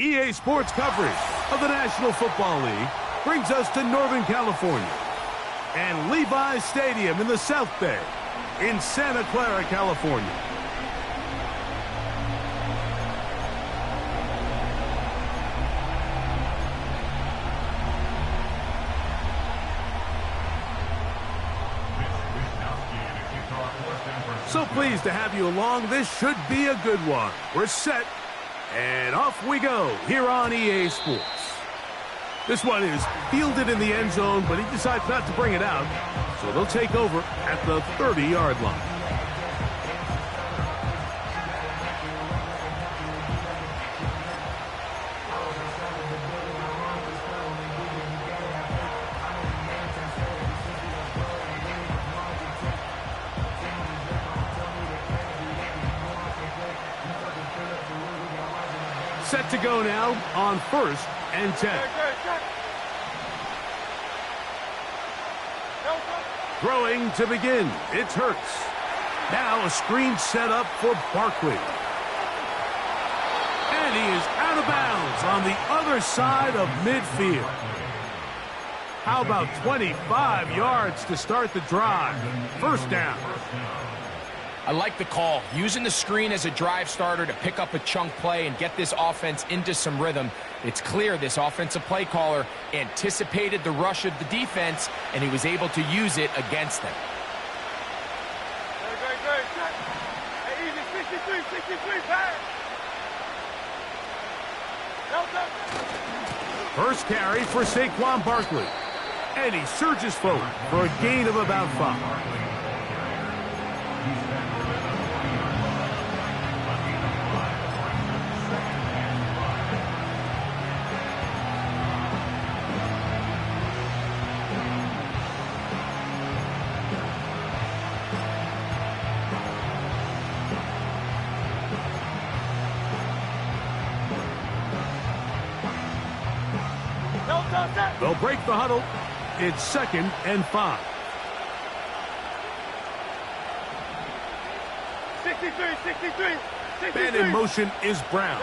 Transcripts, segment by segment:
EA Sports coverage of the National Football League brings us to Northern California and Levi's Stadium in the South Bay in Santa Clara, California. So pleased to have you along. This should be a good one. We're set, and off we go here on EA Sports. This one is fielded in the end zone, but he decides not to bring it out, so they'll take over at the 30-yard line. Set to go now on 1st and 10. Throwing to begin. It's Hurts. Now a screen set up for Barkley. And he is out of bounds on the other side of midfield. How about 25 yards to start the drive? First down. I like the call, using the screen as a drive starter to pick up a chunk play and get this offense into some rhythm. It's clear this offensive play caller anticipated the rush of the defense, and he was able to use it against them. First carry for Saquon Barkley, and he surges forward for a gain of about 5. They'll break the huddle. It's 2nd and 5. 63. Man in motion is Brown.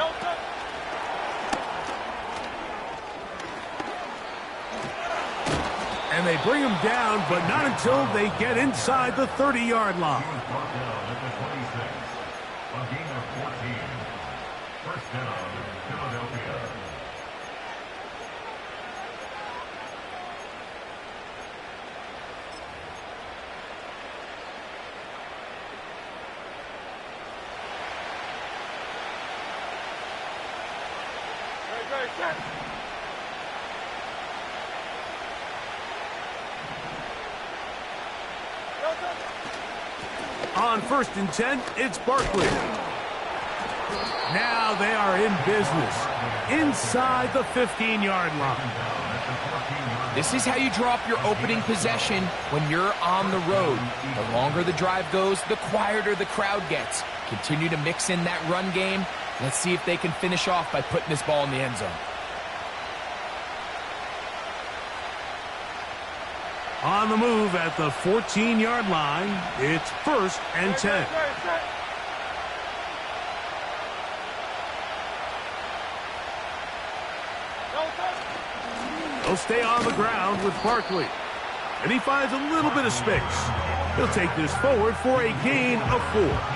And they bring him down, but not until they get inside the 30-yard line. First down, Philadelphia. On 1st and 10, it's Barkley. Now they are in business inside the 15-yard line. This is how you drop your opening possession when you're on the road. The longer the drive goes, the quieter the crowd gets. Continue to mix in that run game. Let's see if they can finish off by putting this ball in the end zone. On the move at the 14-yard line, it's 1st and 10. He'll stay on the ground with Barkley. And he finds a little bit of space. He'll take this forward for a gain of 4.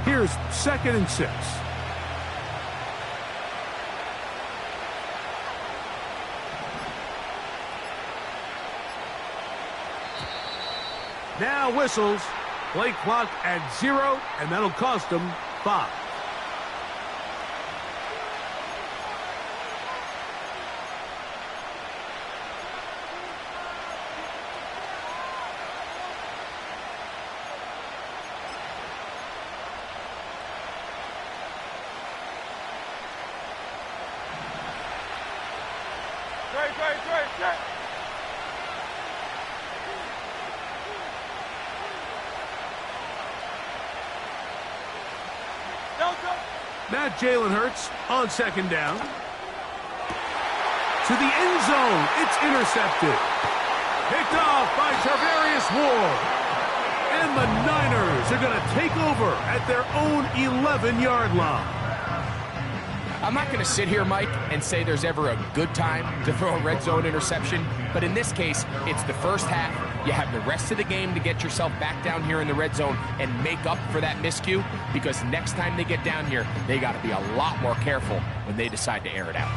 Here's 2nd and 6. Now whistles. Play clock at 0, and that'll cost them 5. got Jalen Hurts on second down. To the end zone. It's intercepted. Picked off by Tarvarius Ward. And the Niners are going to take over at their own 11-yard line. I'm not going to sit here, Mike, and say there's ever a good time to throw a red zone interception, but in this case, it's the first half. You have the rest of the game to get yourself back down here in the red zone and make up for that miscue, because next time they get down here, they got to be a lot more careful when they decide to air it out.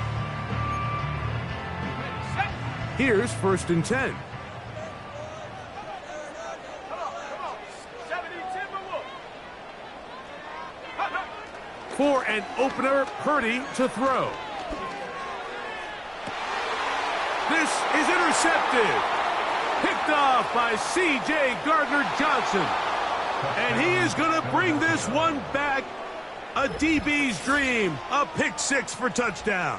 Here's 1st and 10. For an opener, Purdy to throw. This is intercepted. Picked off by C.J. Gardner-Johnson. And he is going to bring this one back. A DB's dream. A pick six for touchdown.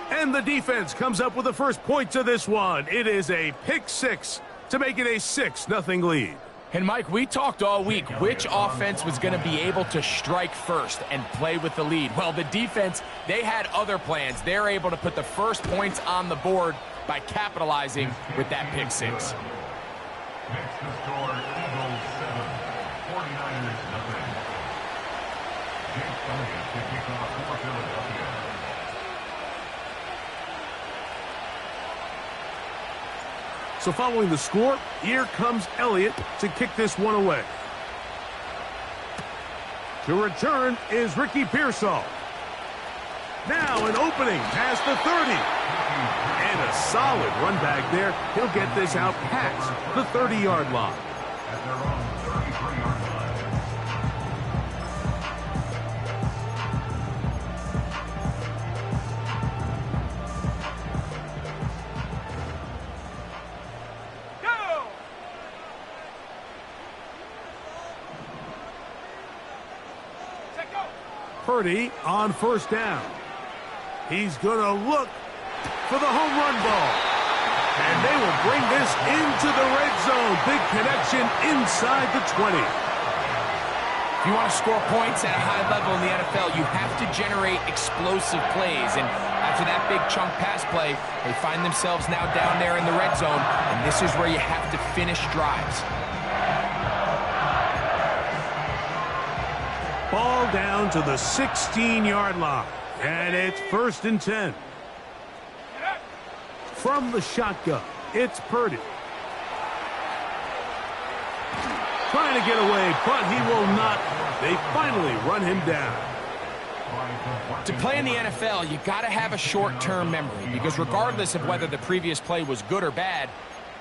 And the defense comes up with the first points of this one. It is a pick six to make it a 6-0 lead. And, Mike, we talked all week which offense was going to be able to strike first and play with the lead. Well, the defense, they had other plans. They're able to put the first points on the board by capitalizing with that pick six. Next to score, Eagles 7, 49ers nothing. Jake Elliott to kick off for Philadelphia. So following the score, here comes Elliott to kick this one away. To return is Ricky Pearsall. Now an opening past the 30. And a solid run back there. He'll get this out past the 30-yard line. At their own 33-yard line. Purdy on 1st down. He's going to look for the home run ball. And they will bring this into the red zone. Big connection inside the 20. If you want to score points at a high level in the NFL, you have to generate explosive plays. And after that big chunk pass play, they find themselves now down there in the red zone. And this is where you have to finish drives. Ball down to the 16-yard line. And it's 1st and 10. From the shotgun, it's Purdy. Trying to get away, but he will not. They finally run him down. To play in the NFL, you got to have a short-term memory, because regardless of whether the previous play was good or bad,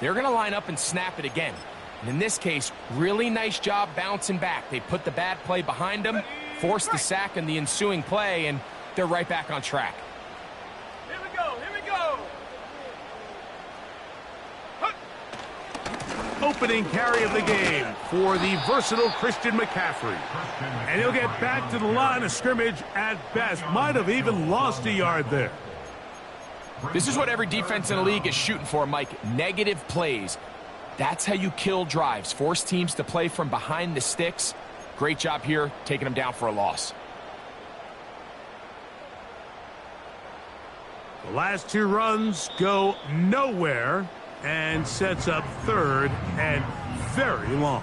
they're going to line up and snap it again. And in this case, really nice job bouncing back. They put the bad play behind them, forced the sack in the ensuing play, and they're right back on track. Here we go, here we go. Opening carry of the game for the versatile Christian McCaffrey. And he'll get back to the line of scrimmage at best. Might have even lost a yard there. This is what every defense in the league is shooting for, Mike. Negative plays. That's how you kill drives. Force teams to play from behind the sticks. Great job here, taking them down for a loss. The last two runs go nowhere and sets up 3rd and very long.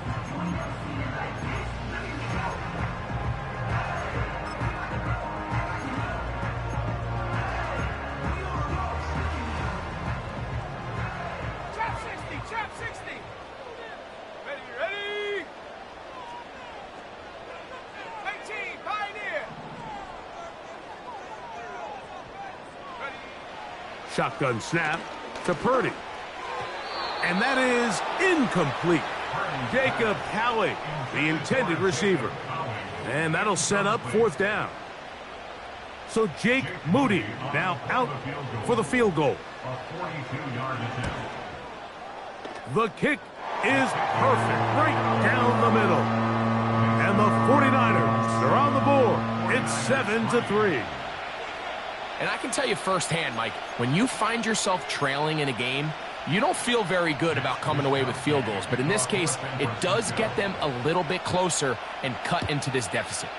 Trap 60. Ready. 19, Pioneer. Ready. Shotgun snap to Purdy. And that is incomplete. Jacob Howie, the intended receiver. And that'll set up 4th down. So Jake Moody now out for the field goal. A 42-yard attempt. The kick is perfect, right down the middle. And the 49ers are on the board. It's 7-3. And I can tell you firsthand, Mike, when you find yourself trailing in a game, You don't feel very good about coming away with field goals, but in this case, it does get them a little bit closer and cut into this deficit.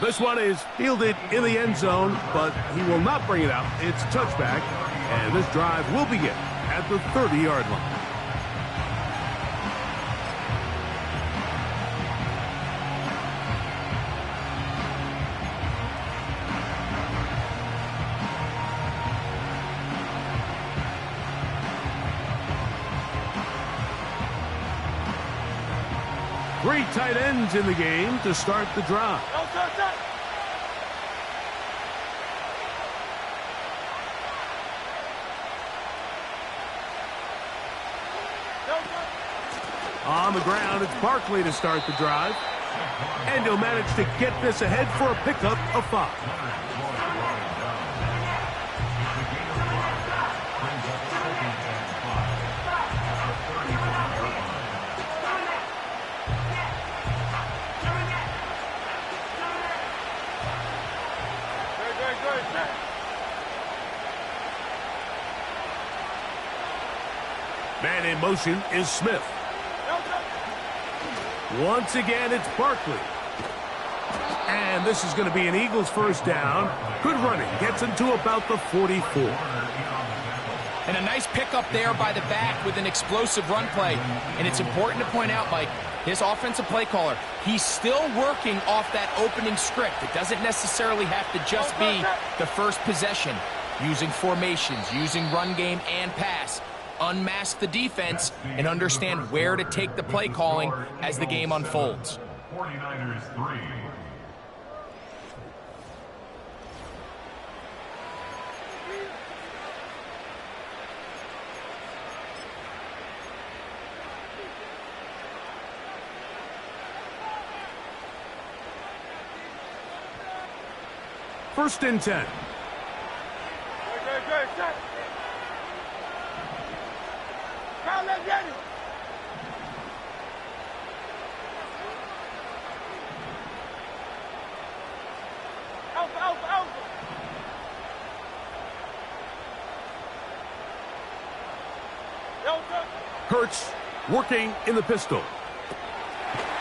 This one is fielded in the end zone, but he will not bring it out. It's touchback, and this drive will begin at the 30-yard line. Three tight ends in the game to start the drive. On the ground, it's Barkley to start the drive. And he'll manage to get this ahead for a pickup of 5. Man in motion is Smith. Once again, it's Barkley. And this is going to be an Eagles first down. Good running. Gets him to about the 44. And a nice pickup there by the back with an explosive run play. And it's important to point out, Mike, this offensive play caller, he's still working off that opening script. It doesn't necessarily have to just be the first possession. Using formations, using run game and pass. Unmask the defense and understand where to take the play calling as the game unfolds. 49ers 3. First and 10. Hurts working in the pistol.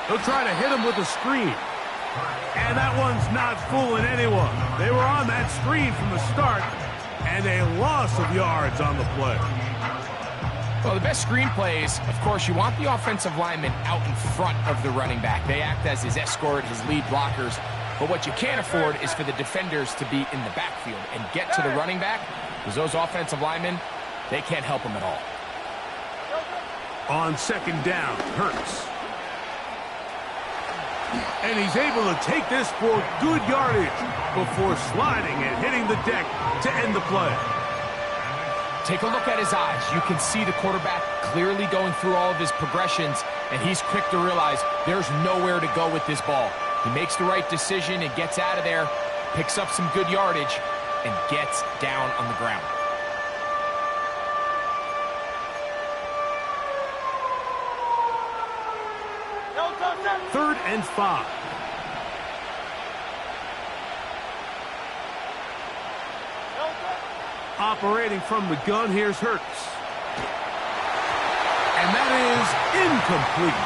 They'll try to hit him with a screen. And that one's not fooling anyone. They were on that screen from the start, and a loss of yards on the play. Well, the best screen plays, of course, you want the offensive lineman out in front of the running back. They act as his escort, his lead blockers. But what you can't afford is for the defenders to be in the backfield and get to the running back, because those offensive linemen, they can't help him at all. On second down, Hurts. And he's able to take this for good yardage before sliding and hitting the deck to end the play. Take a look at his eyes. You can see the quarterback clearly going through all of his progressions, and he's quick to realize there's nowhere to go with this ball. He makes the right decision and gets out of there, picks up some good yardage, and gets down on the ground. Third and 5. Operating from the gun, here's Hurts. And that is incomplete.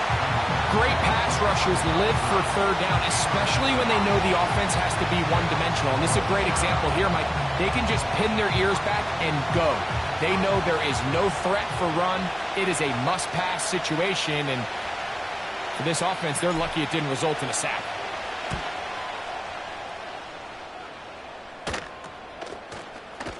Great pass rushers live for third down, especially when they know the offense has to be one-dimensional. And this is a great example here, Mike. They can just pin their ears back and go. They know there is no threat for run. It is a must-pass situation, and for this offense, they're lucky it didn't result in a sack.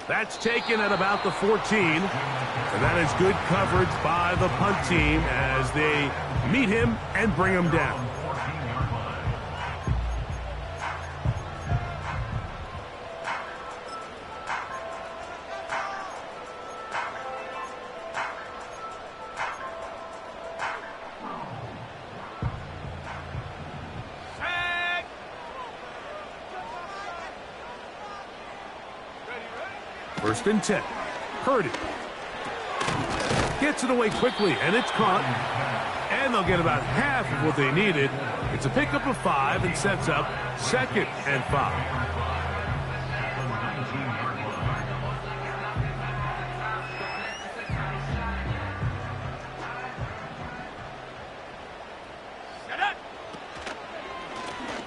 That's taken at about the 14. And that is good coverage by the punt team as they meet him and bring him down. First and 10. Purdy gets it away quickly, and it's caught. And they'll get about half of what they needed. It's a pickup of 5 and sets up second and 5.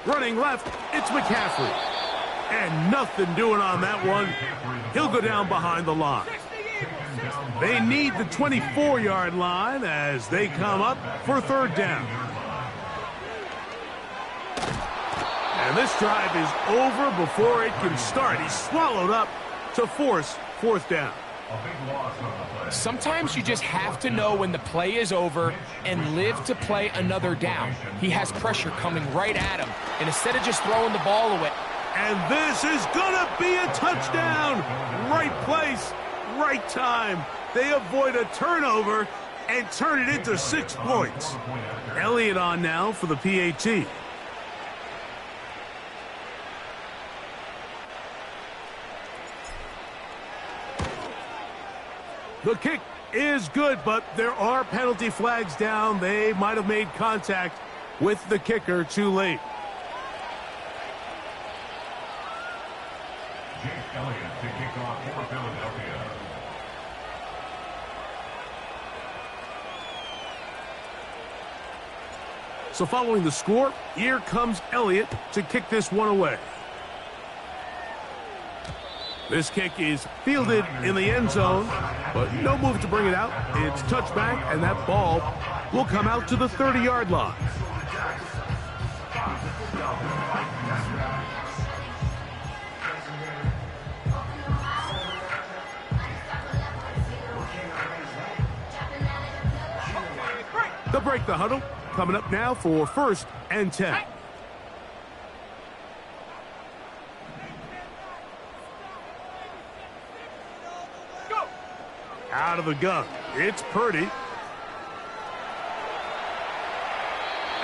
Running left, it's McCaffrey. And nothing doing on that one. He'll go down behind the line. They need the 24-yard line as they come up for third down. And this drive is over before it can start. He's swallowed up to force fourth down. Sometimes you just have to know when the play is over and live to play another down. He has pressure coming right at him, and instead of just throwing the ball away. And this is going to be a touchdown. Right place, right time. They avoid a turnover and turn it into 6 points. Elliott on now for the PAT. The kick is good, but there are penalty flags down. They might have made contact with the kicker too late. Jake Elliott to kick off for Philadelphia. So following the score, here comes Elliott to kick this one away. This kick is fielded in the end zone, but no move to bring it out. It's touchback, and that ball will come out to the 30-yard line. They'll break the huddle. Coming up now for 1st and 10. Out of the gun, it's Purdy.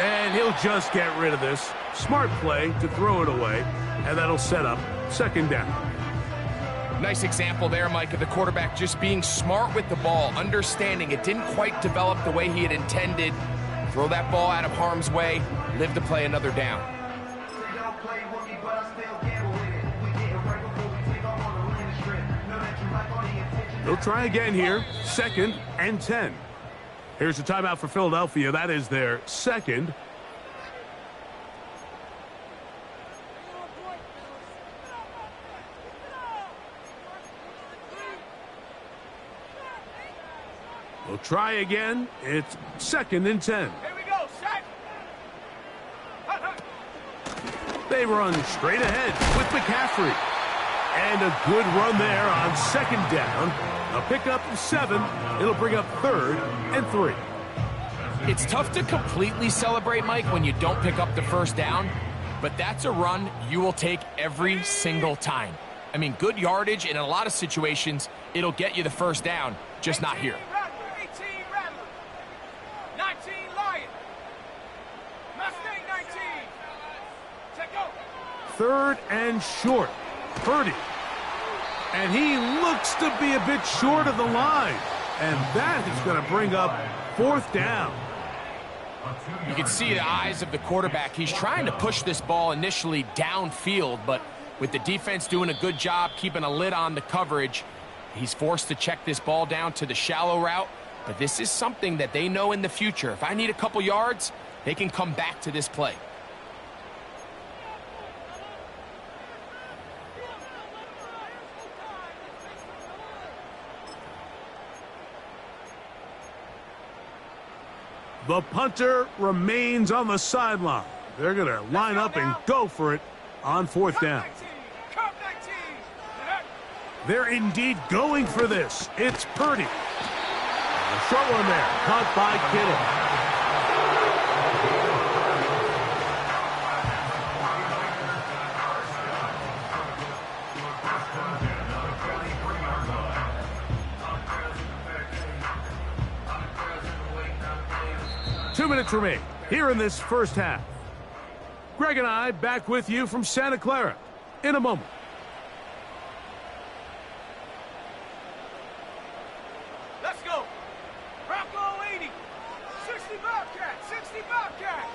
And he'll just get rid of this. Smart play to throw it away, and that'll set up 2nd down. Nice example there, Mike, of the quarterback just being smart with the ball, understanding it didn't quite develop the way he had intended. Throw that ball out of harm's way, live to play another down. They'll try again here, 2nd and 10. Here's a timeout for Philadelphia. That is their 2nd. We'll try again. It's 2nd and 10. Here we go, set. They run straight ahead with McCaffrey. And a good run there on 2nd down. A pickup of 7. It'll bring up 3rd and 3. It's tough to completely celebrate, Mike, when you don't pick up the 1st down, but that's a run you will take every single time. I mean, good yardage, and in a lot of situations, it'll get you the 1st down, just not here. 18 Rattler. 19 Lion. Mustang 19. Check go. 3rd and short. Purdy. And he looks to be a bit short of the line. And that is going to bring up 4th down. You can see the eyes of the quarterback. He's trying to push this ball initially downfield, but with the defense doing a good job keeping a lid on the coverage, he's forced to check this ball down to the shallow route. But this is something that they know in the future. If I need a couple yards, they can come back to this play. The punter remains on the sideline. They're going to line up and go for it on 4th down. They're indeed going for this. It's Purdy. A short one there, caught by Kittle. 2 minutes remain here in this 1st half. Greg and I back with you from Santa Clara in a moment. Let's go. Bronco 80. 60 Bobcat. 60 Bobcat.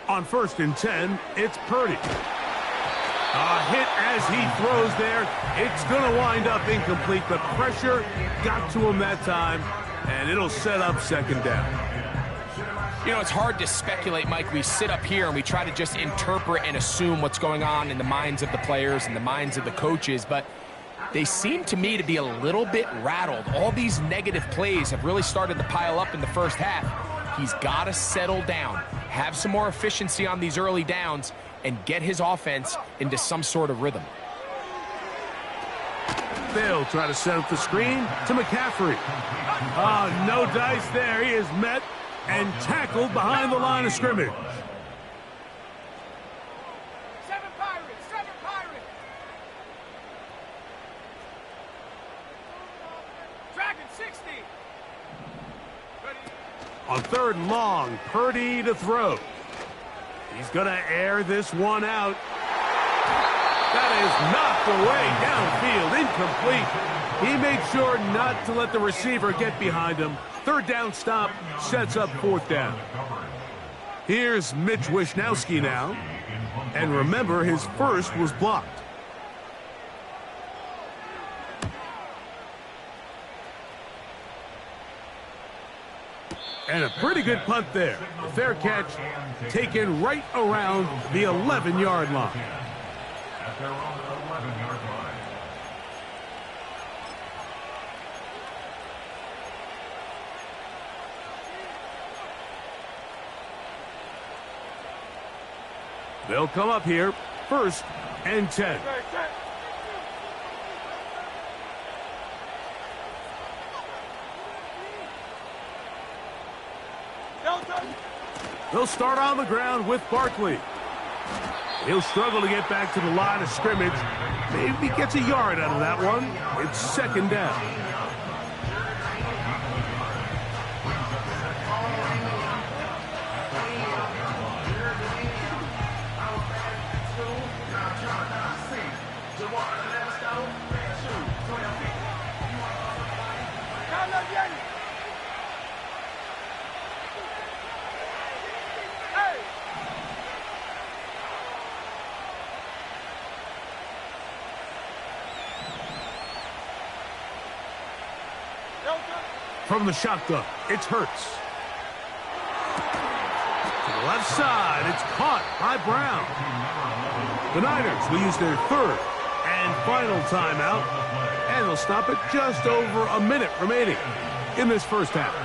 On 1st and 10, it's Purdy. A hit as he throws there. It's going to wind up incomplete. The pressure got to him that time, and it'll set up 2nd down. You know, it's hard to speculate, Mike. We sit up here and we try to just interpret and assume what's going on in the minds of the players and the minds of the coaches, but they seem to me to be a little bit rattled. All these negative plays have really started to pile up in the first half. He's got to settle down, have some more efficiency on these early downs, and get his offense into some sort of rhythm. They'll try to set up the screen to McCaffrey. Oh, no dice there. He is met and tackled behind the line of scrimmage. 7 Pirates, 7 Pirates. Dragon 60. On 3rd and long, Purdy to throw. He's going to air this one out. That is knocked away downfield, incomplete. He made sure not to let the receiver get behind him. 3rd down stop sets up 4th down. Here's Mitch Wishnowski now. And remember, his first was blocked. And a pretty good punt there. A fair catch taken right around the 11-yard line. At their own 11-yard line. They'll come up here, 1st and 10. They'll start on the ground with Barkley. He'll struggle to get back to the line of scrimmage. Maybe gets a yard out of that one. It's 2nd down. From the shotgun, it's Hurts. To the left side, it's caught by Brown. The Niners will use their 3rd and final timeout, and they'll stop it just over a minute remaining in this first half.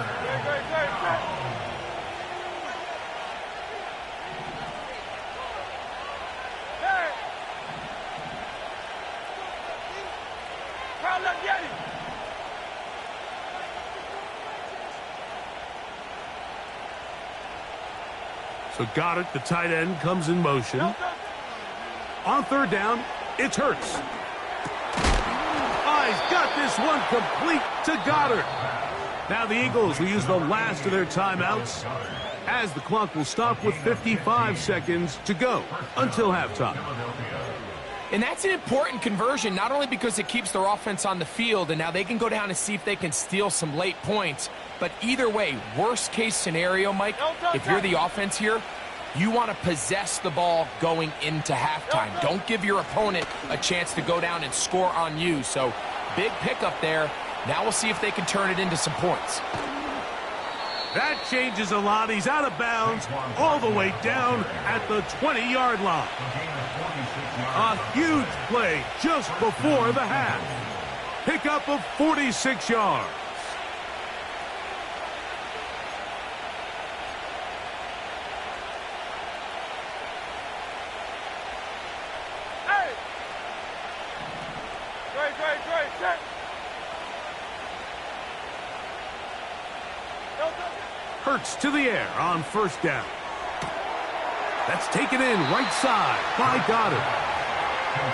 So Goddard, the tight end, comes in motion. On 3rd down, it's Hurts. Oh, he's got this one complete to Goddard. Now the Eagles will use the last of their timeouts as the clock will stop with 55 seconds to go until halftime. And that's an important conversion, not only because it keeps their offense on the field, and now they can go down and see if they can steal some late points. But either way, worst case scenario, Mike, if you're the offense here, you want to possess the ball going into halftime. Don't give your opponent a chance to go down and score on you. So big pickup there. Now we'll see if they can turn it into some points. That changes a lot. He's out of bounds all the way down at the 20-yard line. A huge play just before the half. Pickup of 46 yards. Hurts to the air on 1st down. That's taken in right side by Goddard.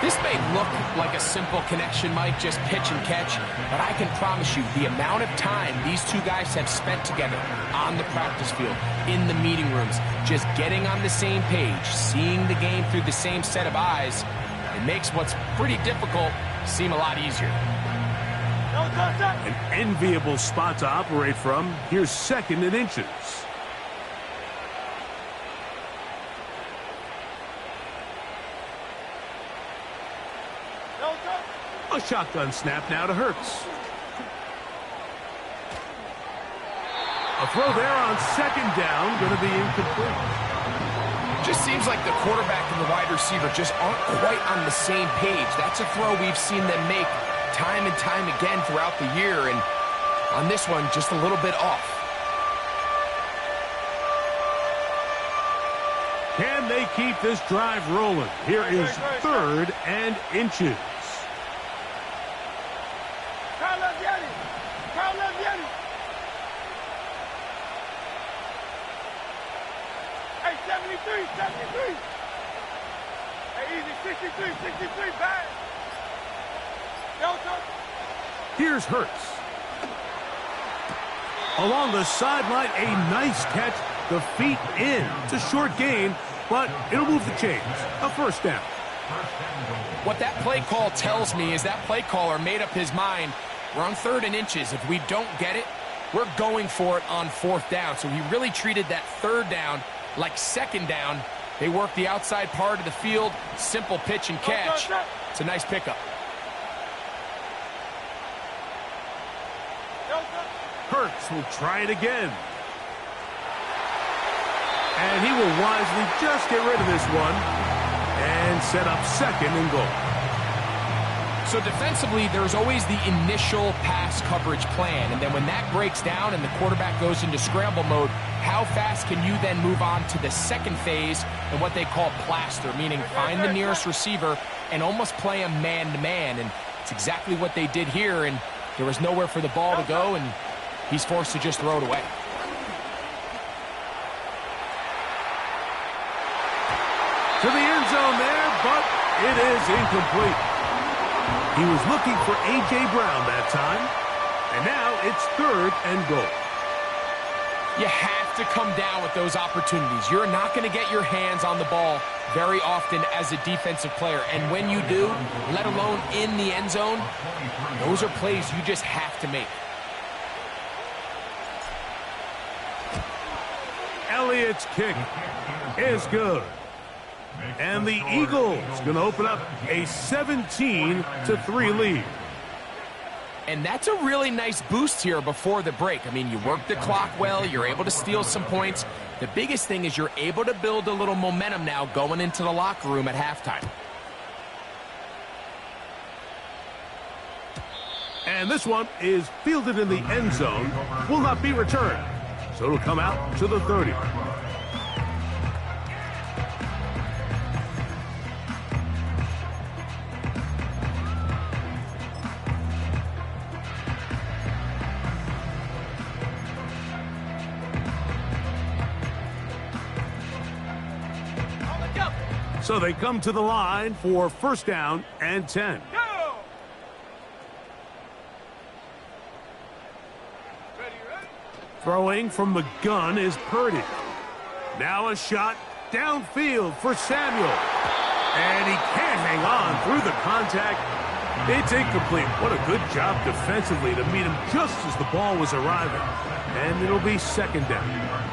This may look like a simple connection, Mike, just pitch and catch, but I can promise you the amount of time these two guys have spent together on the practice field, in the meeting rooms, just getting on the same page, seeing the game through the same set of eyes, it makes what's pretty difficult seem a lot easier. An enviable spot to operate from. Here's 2nd and inches. A shotgun snap now to Hurts. A throw there on second down, going to be incomplete. Just seems like the quarterback and the wide receiver just aren't quite on the same page. That's a throw we've seen them make time and time again throughout the year, and on this one, just a little bit off. Can they keep this drive rolling? Here is 3rd and inches. Hey, 73, 73. Hey, easy, 63, 63, bad. Delta. Here's Hurts. Along the sideline, a nice catch. The feet in. It's a short gain, but it'll move the chains. A first down. What that play call tells me is that play caller made up his mind. We're on 3rd and inches. If we don't get it, we're going for it on 4th down. So he really treated that 3rd down like 2nd down. They work the outside part of the field. Simple pitch and catch. It's a nice pickup. Hurts will try it again. And he will wisely just get rid of this one and set up 2nd and goal. So defensively, there's always the initial pass coverage plan. And then when that breaks down and the quarterback goes into scramble mode, how fast can you then move on to the second phase and what they call plaster, meaning find the nearest receiver and almost play him man-to-man. And it's exactly what they did here. And there was nowhere for the ball to go, and he's forced to just throw it away. To the end zone there, but it is incomplete. He was looking for A.J. Brown that time, and now it's 3rd and goal. You have to come down with those opportunities. You're not going to get your hands on the ball very often as a defensive player, and when you do, let alone in the end zone, those are plays you just have to make. Elliott's kick is good. And the Eagles going to open up a 17-3 lead. And that's a really nice boost here before the break. I mean, you work the clock well. You're able to steal some points. The biggest thing is you're able to build a little momentum now going into the locker room at halftime. And this one is fielded in the end zone. Will not be returned. So it'll come out to the 30. So they come to the line for 1st down and 10. Go! Ready, ready? Throwing from the gun is Purdy. Now a shot downfield for Samuel. And he can't hang on through the contact. It's incomplete. What a good job defensively to meet him just as the ball was arriving. And it'll be 2nd down.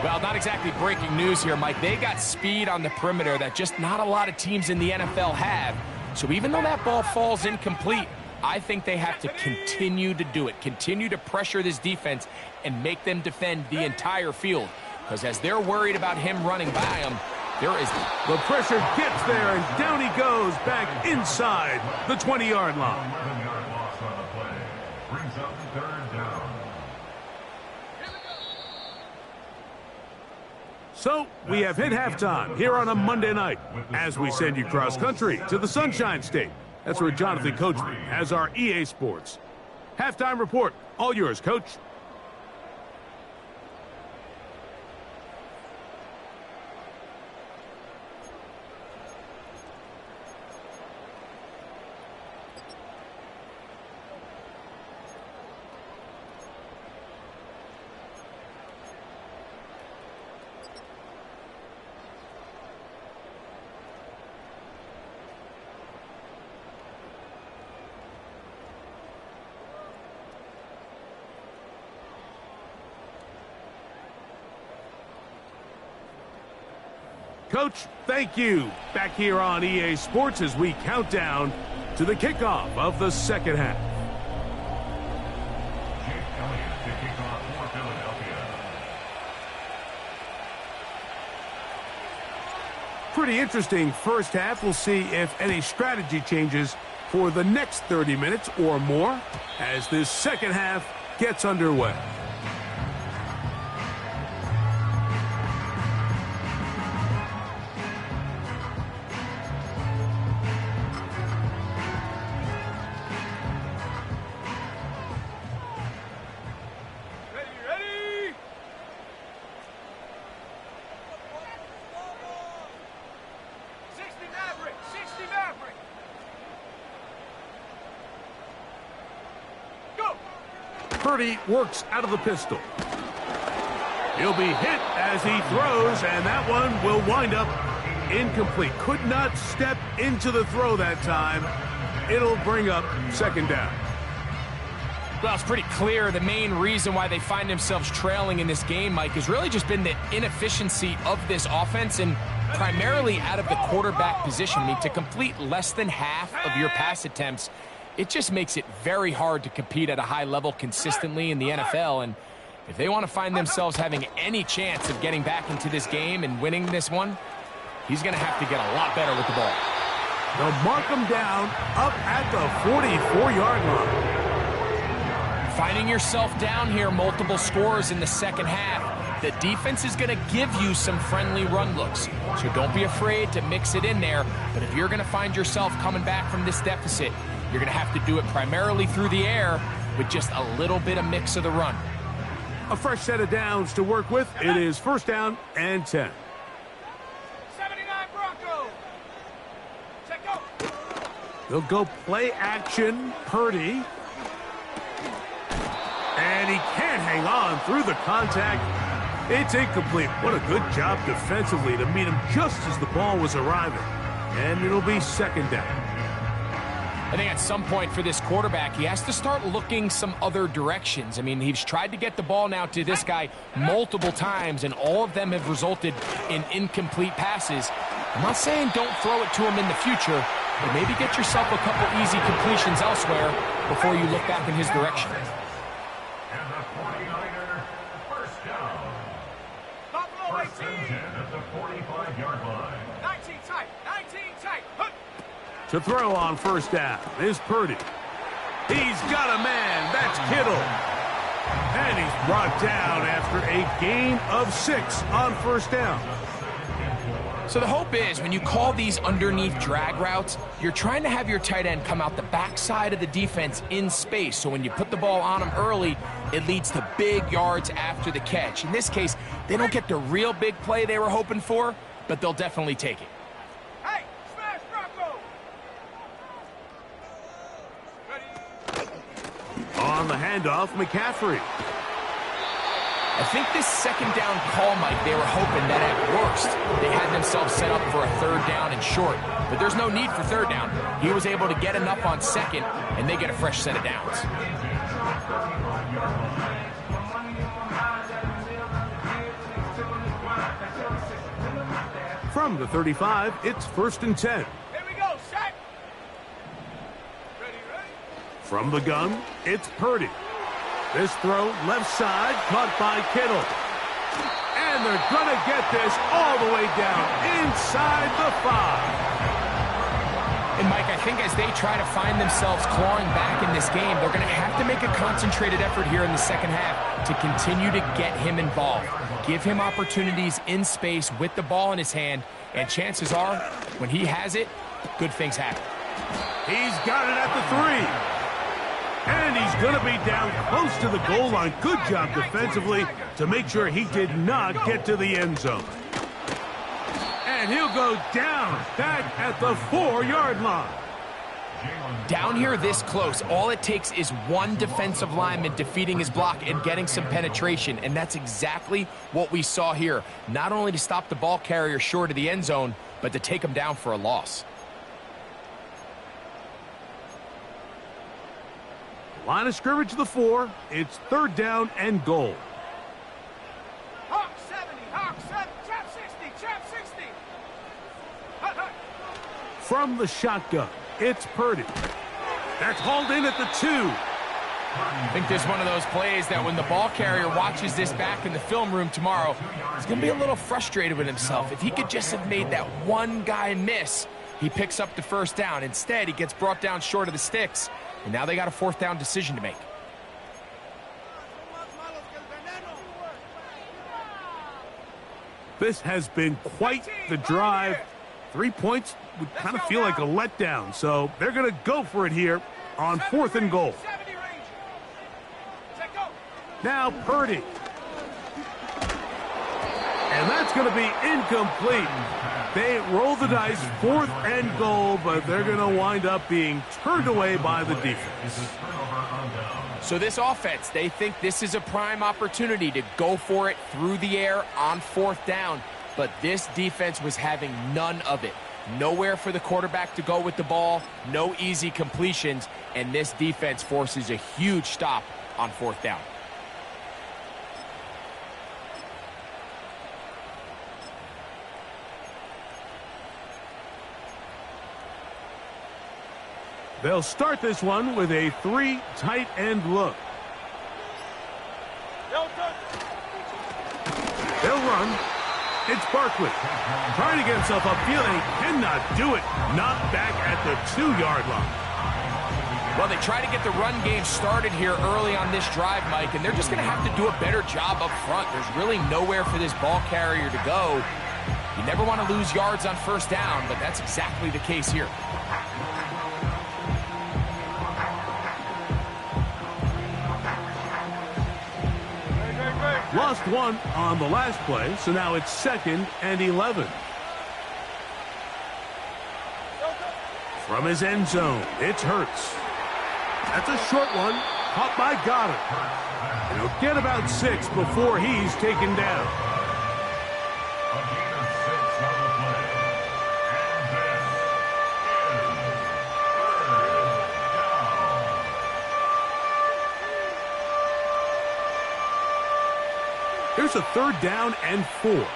Well, not exactly breaking news here, Mike. They got speed on the perimeter that just not a lot of teams in the NFL have. So even though that ball falls incomplete, I think they have to continue to do it. Continue to pressure this defense and make them defend the entire field. Because as they're worried about him running by them, there is... The pressure gets there, and down he goes back inside the 20-yard line. 11-yard loss on the play. Brings up 3rd down. So we have hit halftime here on a Monday night as we send you cross-country to the Sunshine State. That's where Jonathan Coachman has our EA Sports halftime report. All yours, Coach. Coach, thank you. Back here on EA Sports as we count down to the kickoff of the 2nd half. Jake Elliott to kick off for Philadelphia. Pretty interesting first half. We'll see if any strategy changes for the next 30 minutes or more as this second half gets underway. Ready? 60 Maverick, 60 Maverick. Go! Purdy works out of the pistol. He'll be hit as he throws, and that one will wind up incomplete. Could not step into the throw that time. It'll bring up second down. Well, it's pretty clear the main reason why they find themselves trailing in this game, Mike, has really just been the inefficiency of this offense and primarily out of the quarterback position. I mean, to complete less than half of your pass attempts, it just makes it very hard to compete at a high level consistently in the NFL. And if they want to find themselves having any chance of getting back into this game and winning this one, he's going to have to get a lot better with the ball. They'll mark him down up at the 44-yard line. Finding yourself down here, multiple scores in the second half. The defense is going to give you some friendly run looks, so don't be afraid to mix it in there. But if you're going to find yourself coming back from this deficit, you're going to have to do it primarily through the air with just a little bit of mix of the run. A fresh set of downs to work with. It is first down and 10. 79 Broncos. Check go. They'll go play action. Purdy. And he can't hang on through the contact. It's incomplete. What a good job defensively to meet him just as the ball was arriving. And it'll be second down. I think at some point for this quarterback, he has to start looking some other directions. I mean, he's tried to get the ball now to this guy multiple times, and all of them have resulted in incomplete passes. I'm not saying don't throw it to him in the future, but maybe get yourself a couple easy completions elsewhere before you look back in his direction. And the 49er, first down. Buffalo First and 10 at the 45-yard line. 19 tight, 19 tight. Hup. To throw on first down is Purdy. He's got a man. That's Kittle. And he's brought down after a gain of 6 on first down. So the hope is when you call these underneath drag routes, you're trying to have your tight end come out the backside of the defense in space. So when you put the ball on him early, it leads to big yards after the catch. In this case, they don't get the real big play they were hoping for, but they'll definitely take it. Hey, smash Bronco. Ready? On the handoff, McCaffrey. I think this second down call, Mike, they were hoping that at worst they had themselves set up for a third down and short. But there's no need for third down. He was able to get enough on second, and they get a fresh set of downs. From the 35, it's first and 10. Here we go, set. Ready? From the gun, it's Purdy. This throw, left side, caught by Kittle. And they're going to get this all the way down inside the 5. And, Mike, I think as they try to find themselves clawing back in this game, they're going to have to make a concentrated effort here in the second half to continue to get him involved. Give him opportunities in space with the ball in his hand, and chances are, when he has it, good things happen. He's got it at the 3. And he's going to be down close to the goal line. Good job defensively to make sure he did not get to the end zone. And he'll go down back at the 4-yard line. Down here this close, all it takes is one defensive lineman defeating his block and getting some penetration, and that's exactly what we saw here. Not only to stop the ball carrier short of the end zone, but to take him down for a loss. Line of scrimmage to the 4. It's third down and goal. Hawk 70, Hawk 7, trap 60, trap 60. Hut, hut. From the shotgun, it's Purdy. That's hauled in at the 2. I think there's one of those plays that when the ball carrier watches this back in the film room tomorrow, he's going to be a little frustrated with himself. If he could just have made that one guy miss, he picks up the first down. Instead, he gets brought down short of the sticks, and now they got a fourth down decision to make. This has been quite the drive. 3 points would kind of feel like a letdown, so they're going to go for it here on 4th and goal. Now Purdy. And that's going to be incomplete. They roll the dice, 4th and goal, but they're going to wind up being turned away by the defense. So this offense, they think this is a prime opportunity to go for it through the air on 4th down, but this defense was having none of it. Nowhere for the quarterback to go with the ball, no easy completions, and this defense forces a huge stop on 4th down. They'll start this one with a 3 tight end look. They'll run. It's Barkley. Trying to get himself upfield, and he cannot do it. Knocked back at the 2-yard line. Well, they try to get the run game started here early on this drive, Mike, and they're just going to have to do a better job up front. There's really nowhere for this ball carrier to go. You never want to lose yards on 1st down, but that's exactly the case here. Lost one on the last play, so now it's 2nd and 11. From his end zone, it's Hurts. That's a short one, caught by Goddard. And he'll get about 6 before he's taken down. A gain of 6 on the play. And this is 3rd down. Here's a 3rd down and 4.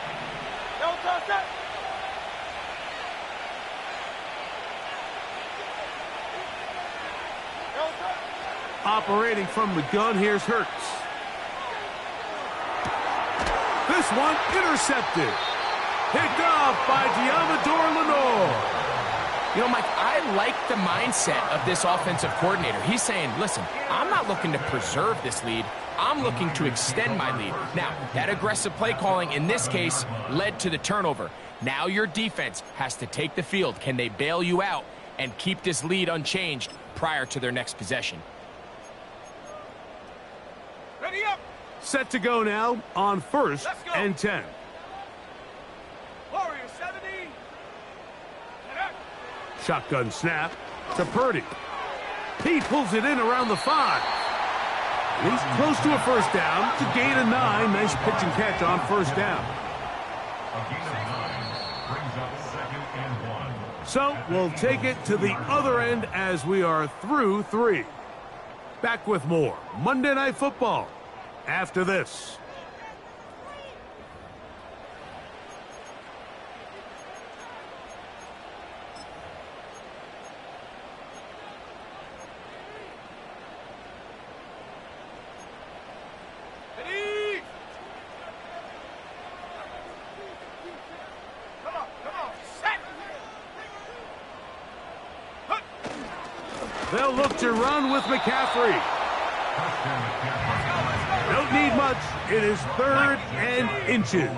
Operating from the gun, here's Hurts. This one intercepted. Picked off by Diamador Lenore. You know, Mike, I like the mindset of this offensive coordinator. He's saying, listen, I'm not looking to preserve this lead. I'm looking to extend my lead. Now, that aggressive play calling in this case led to the turnover. Now your defense has to take the field. Can they bail you out and keep this lead unchanged prior to their next possession? Ready up. Set to go now on 1st and 10. Warrior 70. Shotgun snap to Purdy. He pulls it in around the 5. He's close to a 1st down to gain a 9. Nice pitch and catch on 1st down. A gain of 9 brings up 2nd and 1. So we'll take it to the other end as we are through 3. Back with more Monday Night Football after this. Ready. Come on, set. They'll look to run with McCaffrey. Don't need much. It is 3rd and inches.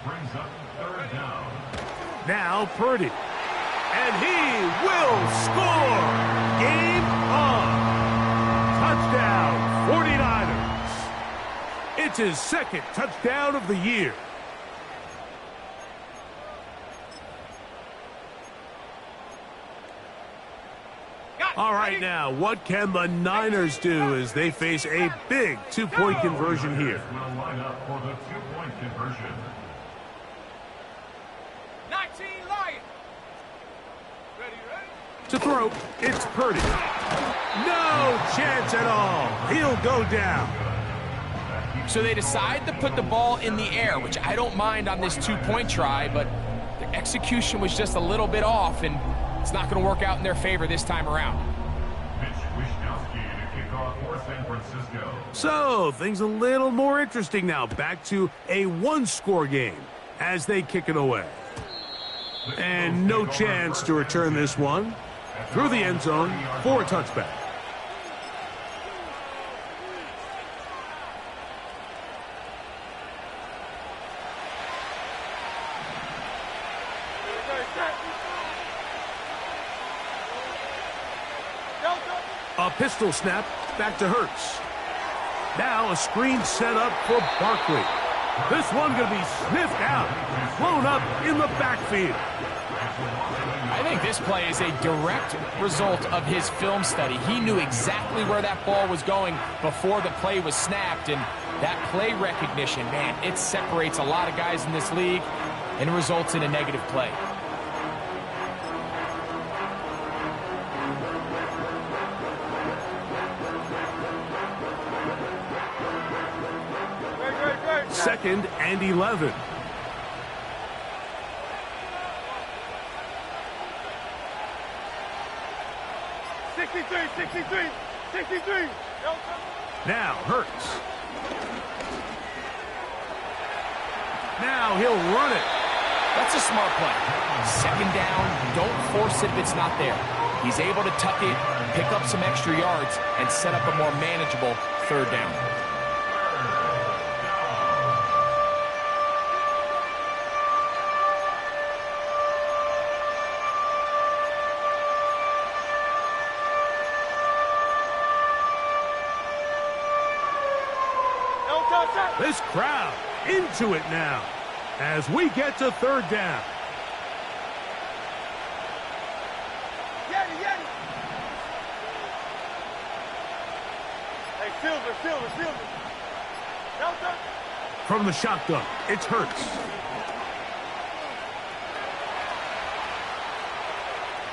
Brings up 3rd down. Now Purdy. And he will score. Game on. Touchdown, 49ers. It's his 2nd touchdown of the year. All right, now, what can the Niners do as they face a big 2-point conversion here? Will line up for the 2-point conversion. 19 Lion. Ready. To throw, it's Purdy. No chance at all. He'll go down. So they decide to put the ball in the air, which I don't mind on this 2-point try, but the execution was just a little bit off, and it's not going to work out in their favor this time around. Mitch Wishnowsky to kick off Francisco. So, things a little more interesting now. Back to a one-score game as they kick it away. And no chance to return this one through the end zone for a touchback. A pistol snap back to Hurts. Now a screen set up for Barkley. This one going to be sniffed out, blown up in the backfield. I think this play is a direct result of his film study. He knew exactly where that ball was going before the play was snapped, and that play recognition, man, it separates a lot of guys in this league and results in a negative play. Second and 11. Now Hurts. Now he'll run it. That's a smart play. Second down, don't force it if it's not there. He's able to tuck it, pick up some extra yards, and set up a more manageable third down. This crowd into it now as we get to third down. Hey, Silver. Delta. From the shotgun, it's Hurts.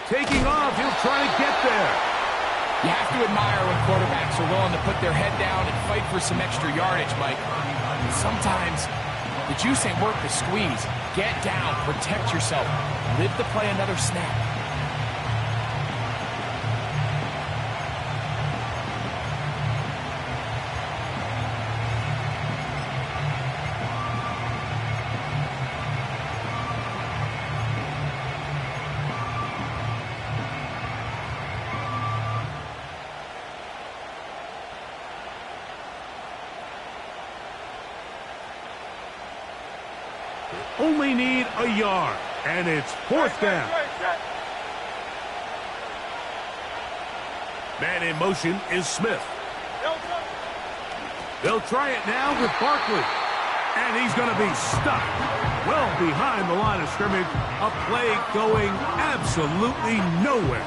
Taking off, he'll try to get there. You have to admire when quarterbacks are willing to put their head down and fight for some extra yardage, Mike. Sometimes the juice ain't worth the squeeze. Get down, protect yourself, live to play another snap. Only need a yard, and it's fourth down. Man in motion is Smith. They'll try it now with Barkley, and he's going to be stuck well behind the line of scrimmage. A play going absolutely nowhere.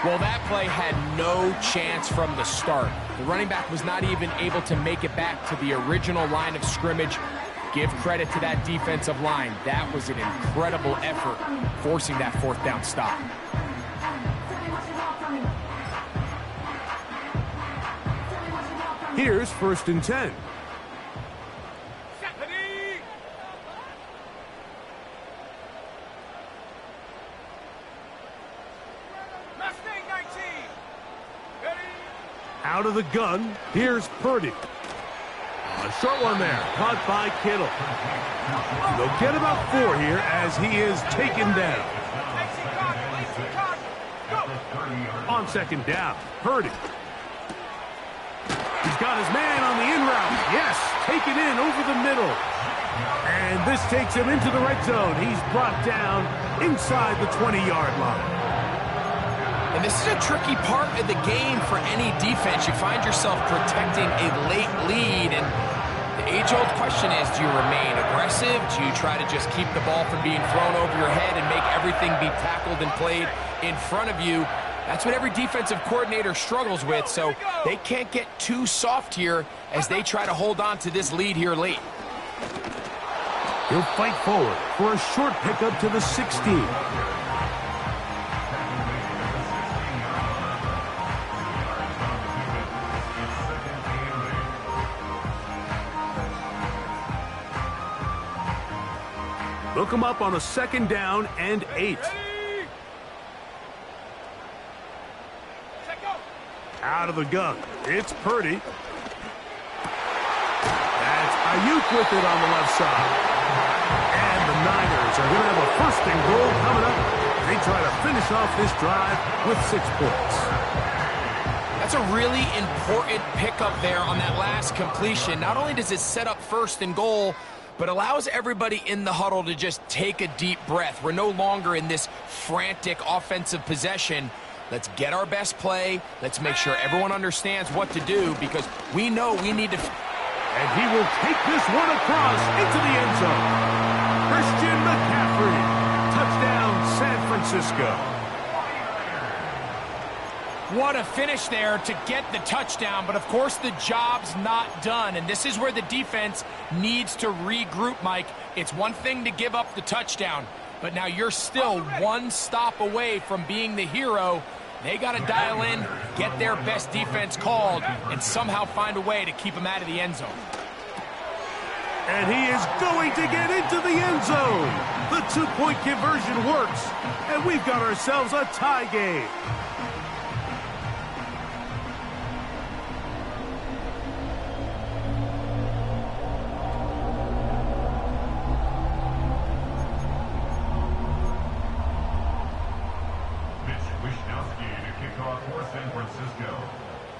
Well, that play had no chance from the start. The running back was not even able to make it back to the original line of scrimmage. Give credit to that defensive line. That was an incredible effort, forcing that fourth down stop. Here's first and 10. Out of the gun, here's Purdy. A short one there, caught by Kittle. They'll get about 4 here as he is taken down. On second down, Purdy. He's got his man on the in route. Yes, take it in over the middle. And this takes him into the red zone. He's brought down inside the 20-yard line. And this is a tricky part of the game for any defense. You find yourself protecting a late lead, and the age-old question is, do you remain aggressive? Do you try to just keep the ball from being thrown over your head and make everything be tackled and played in front of you? That's what every defensive coordinator struggles with, so they can't get too soft here as they try to hold on to this lead here late. He'll fight forward for a short pickup to the 16. Look him up on a second down and 8. Out of the gun, it's Purdy. That's Ayuk with it on the left side. And the Niners are going to have a first and goal coming up. They try to finish off this drive with 6 points. That's a really important pickup there on that last completion. Not only does it set up first and goal, but allows everybody in the huddle to just take a deep breath. We're no longer in this frantic offensive possession. Let's get our best play. Let's make sure everyone understands what to do because we know we need to... And he will take this one across into the end zone. Christian McCaffrey. Touchdown, San Francisco. What a finish there to get the touchdown, but of course the job's not done, and this is where the defense needs to regroup, Mike. It's one thing to give up the touchdown, but now you're still one stop away from being the hero. They got to dial in, get their best defense called, and somehow find a way to keep them out of the end zone. And he is going to get into the end zone. The 2-point conversion works, and we've got ourselves a tie game.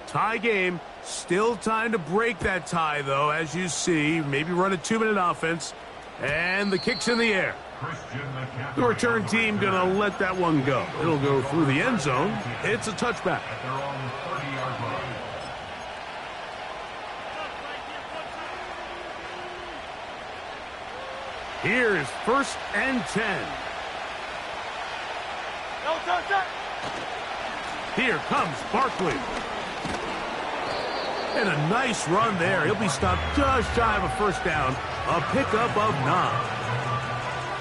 Tie game. Still time to break that tie, though, as you see. Maybe run a 2-minute offense. And the kick's in the air. The return team going to let that one go. It'll go through the end zone. It's a touchback. Here's 1st and 10. Here comes Barkley. And a nice run there. He'll be stopped just shy of a first down. A pickup of 9.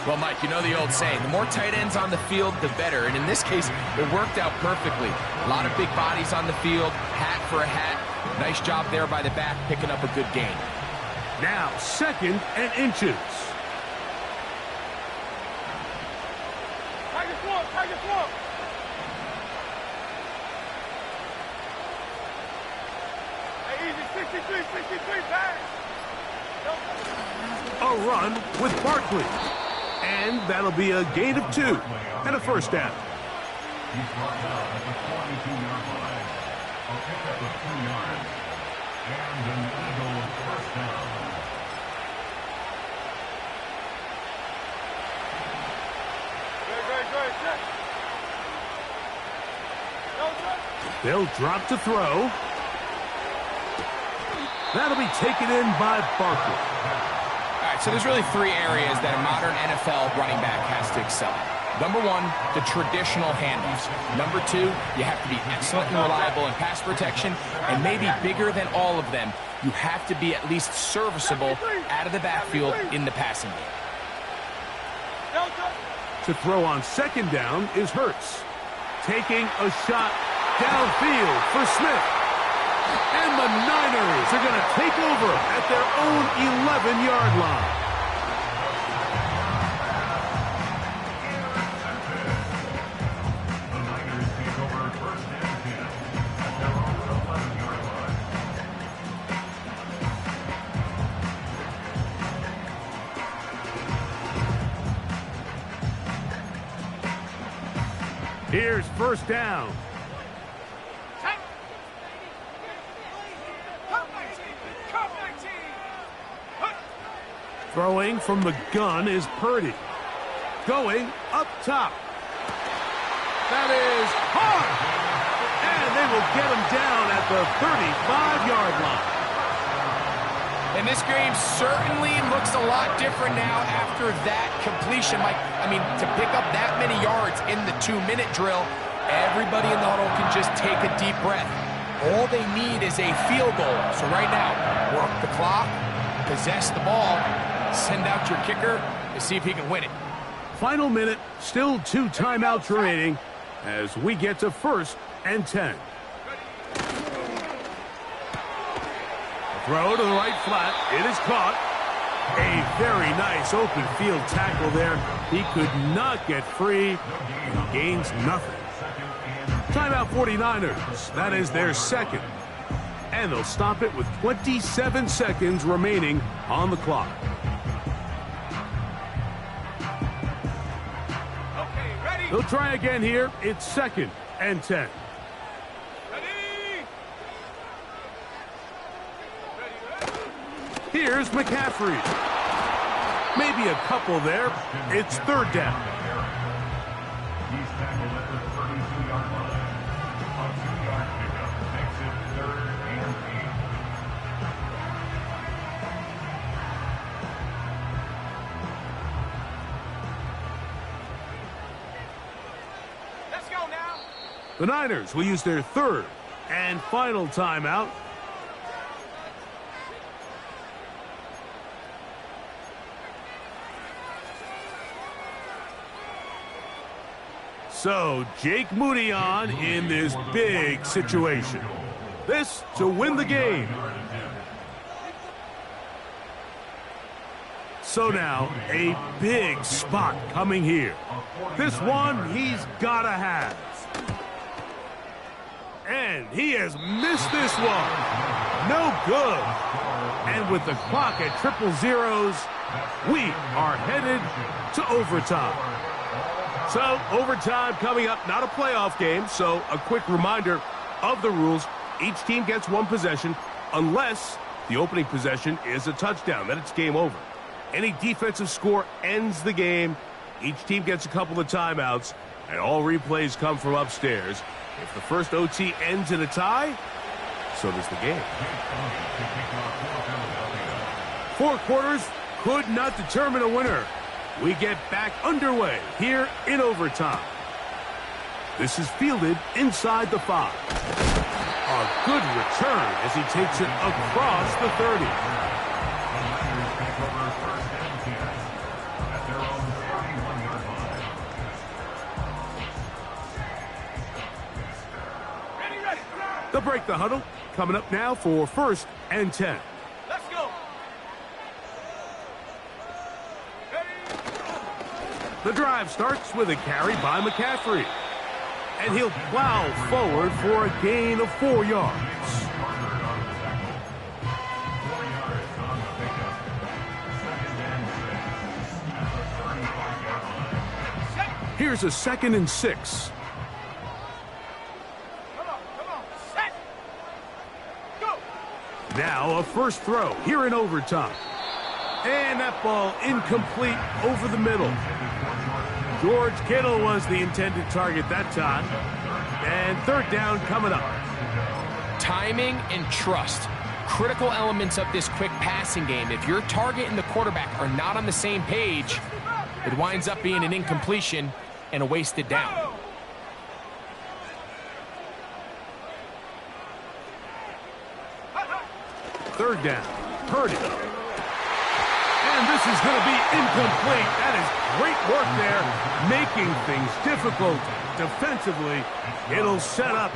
Well, Mike, you know the old saying, the more tight ends on the field, the better. And in this case, it worked out perfectly. A lot of big bodies on the field, hat for a hat. Nice job there by the back, picking up a good gain. Now, 2nd and inches. A run with Barkley. And that'll be a gain of 2 and a first down. He's brought down at the 42-yard line. A pickup of 2 yards. And an Eagle first down. They'll drop to throw. That'll be taken in by Barkley. All right, so there's really 3 areas that a modern NFL running back has to excel at. Number 1, the traditional handoffs. Number 2, you have to be excellent and reliable in pass protection. And maybe bigger than all of them, you have to be at least serviceable out of the backfield in the passing game. To throw on 2nd down is Hurts. Taking a shot downfield for Smith. And the Niners are going to take over at their own 11-yard line. The Niners take over 1st and 10 at their own 11-yard line. Here's 1st down. Throwing from the gun is Purdy. Going up top. That is hard. And they will get him down at the 35-yard line. And this game certainly looks a lot different now after that completion. Mike, I mean, to pick up that many yards in the 2-minute drill, everybody in the huddle can just take a deep breath. All they need is a field goal. So right now, work the clock, possess the ball, send out your kicker to see if he can win it. Final minute, still 2 timeouts remaining as we get to 1st and 10. Throw to the right flat. It is caught. A very nice open field tackle there. He could not get free. He gains nothing. 2nd and Timeout 49ers. That is their second. And they'll stop it with 27 seconds remaining on the clock. Okay, ready? They'll try again here. It's 2nd and 10. Ready? Here's McCaffrey. Maybe a couple there. It's 3rd down. He's tackled at the 32-yard line. A 2-yard pickup makes it 3rd and 8. Let's go now. The Niners will use their 3rd and final timeout. So, Jake Moody on in this big situation. This to win the game. So now, a big spot coming here. This one he's gotta have. And he has missed this one. No good. And with the clock at 0-0, we are headed to overtime. So, overtime coming up, not a playoff game, so a quick reminder of the rules. Each team gets 1 possession unless the opening possession is a touchdown. Then it's game over. Any defensive score ends the game. Each team gets a couple of timeouts, and all replays come from upstairs. If the first OT ends in a tie, so does the game. 4 quarters could not determine a winner. We get back underway here in overtime. This is fielded inside the 5. A good return as he takes it across the 30. They'll break the huddle. Coming up now for 1st and 10. Let's go. The drive starts with a carry by McCaffrey. And he'll plow forward for a gain of 4 yards. Here's a 2nd and 6. Come on. Set. Go. Now a first throw here in overtime. And that ball incomplete over the middle. George Kittle was the intended target that time. And 3rd down coming up. Timing and trust. Critical elements of this quick passing game. If your target and the quarterback are not on the same page, it winds up being an incompletion and a wasted down. Third down. Purdy. And this is going to be incomplete. That is great work there, making things difficult defensively. It'll set up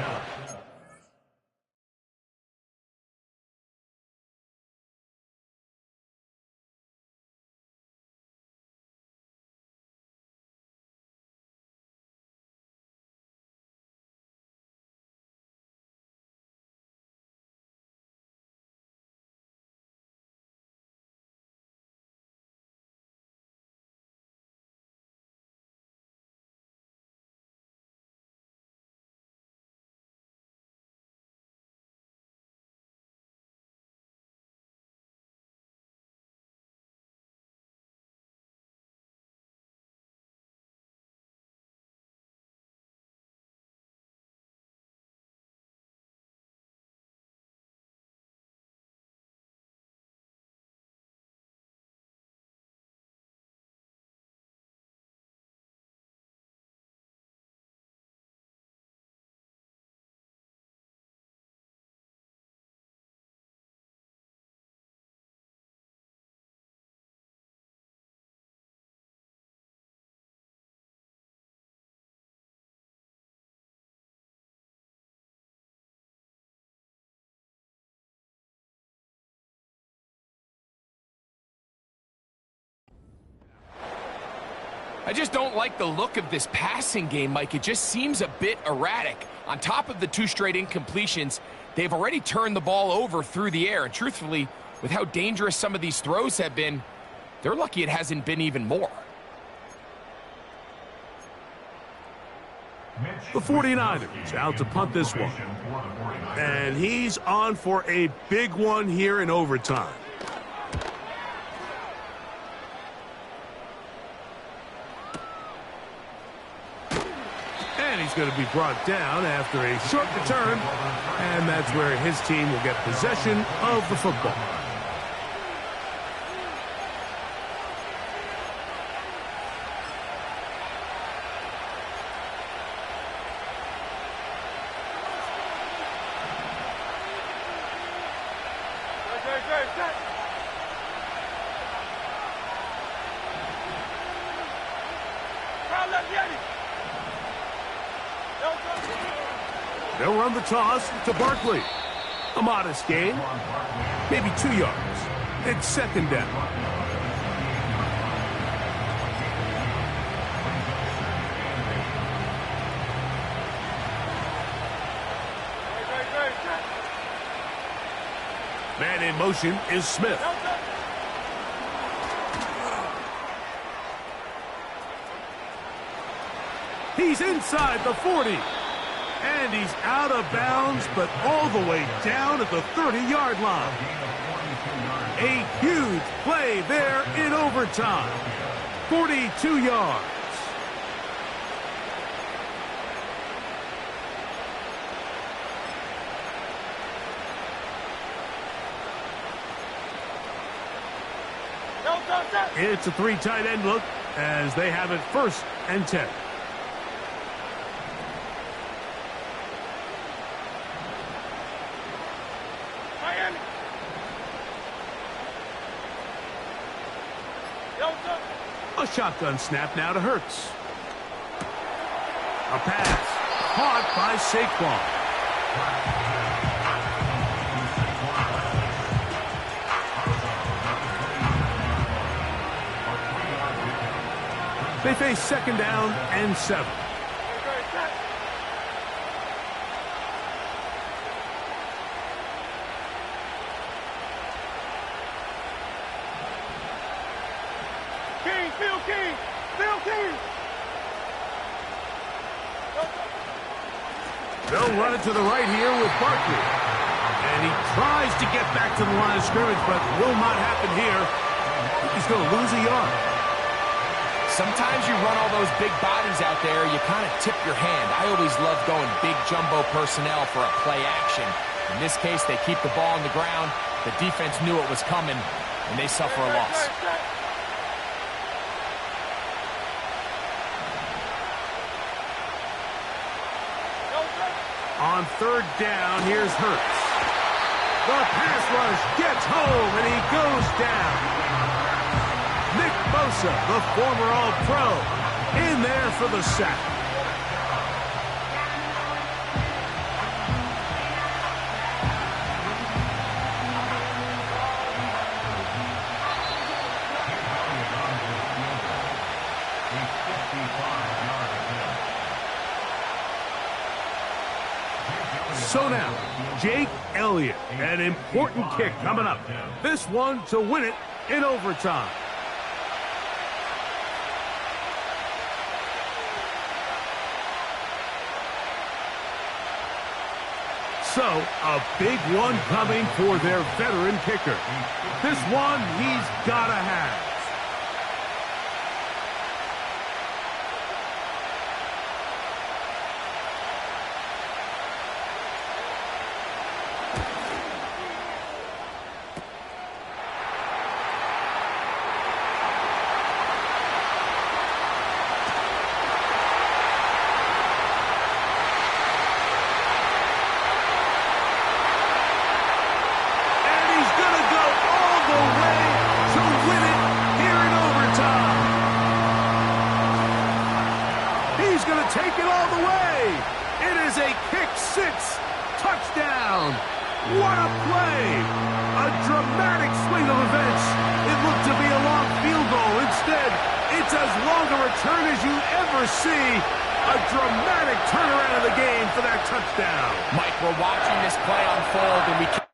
I just don't like the look of this passing game, Mike. It just seems a bit erratic. On top of the 2 straight incompletions, they've already turned the ball over through the air. And truthfully, with how dangerous some of these throws have been, they're lucky it hasn't been even more. The 49ers out to punt this one. And he's on for a big one here in overtime. And he's going to be brought down after a short return. And that's where his team will get possession of the football. They'll run the toss to Barkley. A modest gain, maybe 2 yards. It's second down. Man in motion is Smith. He's inside the 40. And he's out of bounds, but all the way down at the 30-yard line. A huge play there in overtime. 42 yards. It's a 3 tight end look as they have it 1st and 10. A shotgun snap now to Hurts. A pass caught by Saquon. They face second down and 7. They'll run it to the right here with Barkley. And he tries to get back to the line of scrimmage, but will not happen here. He's going to lose a yard. Sometimes you run all those big bodies out there, you kind of tip your hand. I always love going big jumbo personnel for a play action. In this case, they keep the ball on the ground. The defense knew it was coming, and they suffer a loss. On 3rd down, here's Hurts. The pass rush gets home, and he goes down. Nick Bosa, the former All-Pro, in there for the sack. So now, Jake Elliott, an important kick coming up. This one to win it in overtime. So, a big one coming for their veteran kicker. This one he's got to have. Take it all the way. It is a kick 6. Touchdown. What a play. A dramatic swing of events. It looked to be a long field goal. Instead, it's as long a turn as you ever see. A dramatic turnaround of the game for that touchdown. Mike, we're watching this play unfold, and we